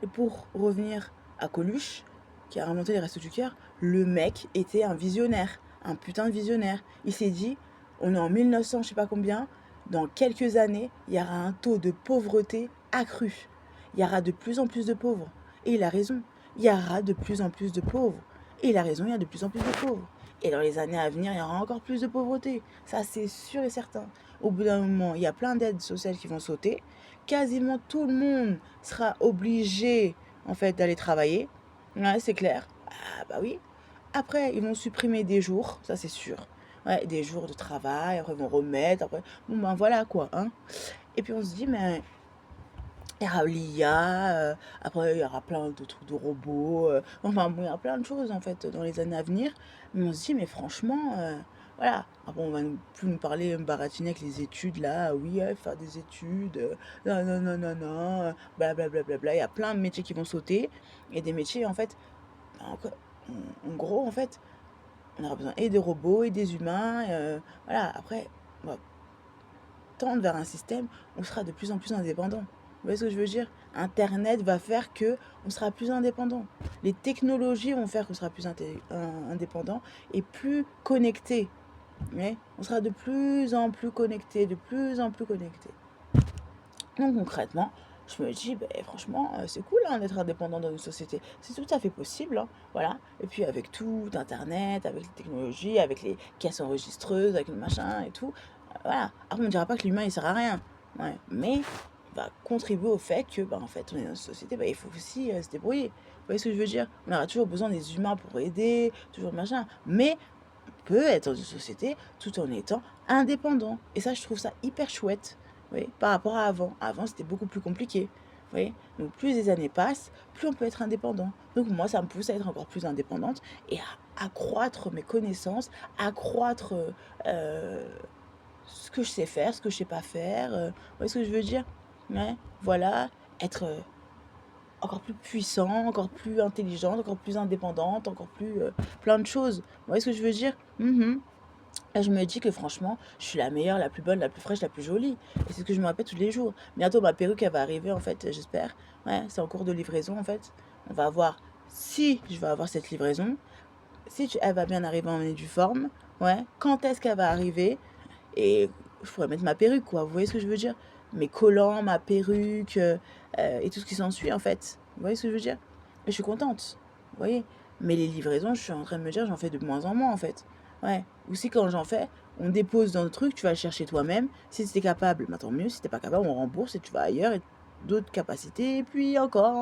Et pour revenir à Coluche, qui a remonté les Restos du Cœur, le mec était un visionnaire, un putain de visionnaire. Il s'est dit, on est en 1900, je sais pas combien, dans quelques années, il y aura un taux de pauvreté accru. Il y aura de plus en plus de pauvres. Et il a raison. Il y aura de plus en plus de pauvres. Et il a raison, il y a de plus en plus de pauvres. Et dans les années à venir, il y aura encore plus de pauvreté. Ça, c'est sûr et certain. Au bout d'un moment, il y a plein d'aides sociales qui vont sauter. Quasiment tout le monde sera obligé, en fait, d'aller travailler. Ouais, c'est clair. Ah, bah oui. Après, ils vont supprimer des jours, ça c'est sûr. Ouais, des jours de travail, après ils vont remettre, après... Bon ben voilà quoi, hein. Et puis on se dit, mais il y aura l'IA, après il y aura plein de trucs de robots, enfin bon, il y aura plein de choses en fait dans les années à venir. Mais on se dit, mais franchement, voilà. Après on va plus nous parler, me baratiner avec les études là, oui, faire des études, non, non, non, non, non, blablabla. Bla, bla, bla. Il y a plein de métiers qui vont sauter, et des métiers en fait, en gros en fait, on aura besoin et des robots et des humains, voilà. Après, on va tendre vers un système où on sera de plus en plus indépendant. Vous voyez ce que je veux dire? Internet va faire que on sera plus indépendant. Les technologies vont faire qu'on sera plus indépendant et plus connecté. Ouais, on sera de plus en plus connecté, de plus en plus connecté. Donc concrètement, je me dis, ben, franchement, c'est cool hein, d'être indépendant dans une société. C'est tout à fait possible. Hein, voilà. Et puis avec tout, Internet, avec les technologies, avec les caisses enregistreuses, avec le machin et tout. Voilà. Après, on ne dira pas que l'humain, il sert à rien. Ouais. Mais il va contribuer au fait que, ben, en fait, on est dans une société, ben, il faut aussi se débrouiller. Vous voyez ce que je veux dire? On aura toujours besoin des humains pour aider, toujours machin. Mais on peut être dans une société tout en étant indépendant. Et ça, je trouve ça hyper chouette. Oui, par rapport à avant. Avant, c'était beaucoup plus compliqué. Vous voyez. Donc, plus les années passent, plus on peut être indépendant. Donc, moi, ça me pousse à être encore plus indépendante et à accroître mes connaissances, accroître euh, ce que je sais faire, ce que je sais pas faire. Vous voyez ce que je veux dire? Ouais, voilà. Être encore plus puissant, encore plus intelligente, encore plus indépendante, encore plus plein de choses. Vous voyez ce que je veux dire? Et je me dis que franchement, je suis la meilleure, la plus bonne, la plus fraîche, la plus jolie. Et c'est ce que je me répète tous les jours. Bientôt, ma perruque, elle va arriver, en fait, j'espère. Ouais, c'est en cours de livraison, en fait. On va voir si je vais avoir cette livraison, si elle va bien arriver en uniforme, ouais, quand est-ce qu'elle va arriver, et je pourrais mettre ma perruque, quoi. Vous voyez ce que je veux dire? Mes collants, ma perruque, et tout ce qui s'ensuit, en fait. Vous voyez ce que je veux dire? Et je suis contente. Vous voyez? Mais les livraisons, je suis en train de me dire, j'en fais de moins en moins, en fait. Ouais. Ou si quand j'en fais, on dépose dans le truc, tu vas le chercher toi-même. Si t'es capable, bah, tant mieux. Si t'es pas capable, on rembourse et tu vas ailleurs et d'autres capacités, et puis encore.